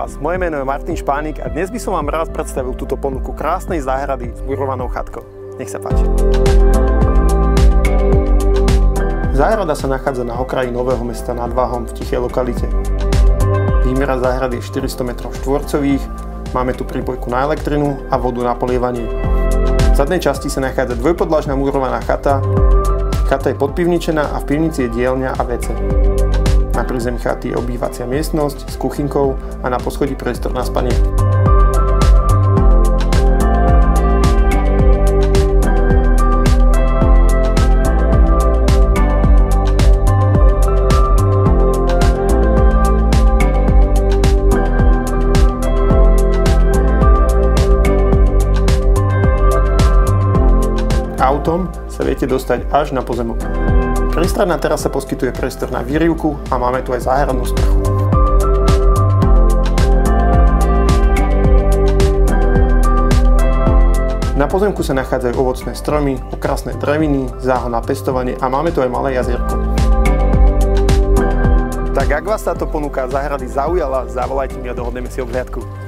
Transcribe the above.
vás, moje meno je Martin Špánik a dnes by som vám rád predstavil túto ponuku krásnej záhrady s murovanou chatkou. Nech sa páči. Záhrada sa nachádza na okraji Nového Mesta nad Váhom v tichej lokalite. Výmera záhrady je 400 m2, máme tu prípojku na elektrinu a vodu na polievanie. V zadnej časti sa nachádza dvojpodlažná murovaná chata. Chata je podpivničená a v pivnici je dielňa a WC. Na prízemí chaty je obývacia miestnosť s kuchynkou a na poschodí priestor na spanie. Autom sa viete dostať až na pozemok. Prístredná terasa poskytuje priestor na výrivku a máme tu aj záhradnú sprchu. Na pozemku sa nachádzajú ovocné stromy, okrasné dreviny, záhon na pestovanie a máme tu aj malé jazierko. Tak ak vás táto ponuka záhrady zaujala, zavolajte mi a dohodneme si obhliadku.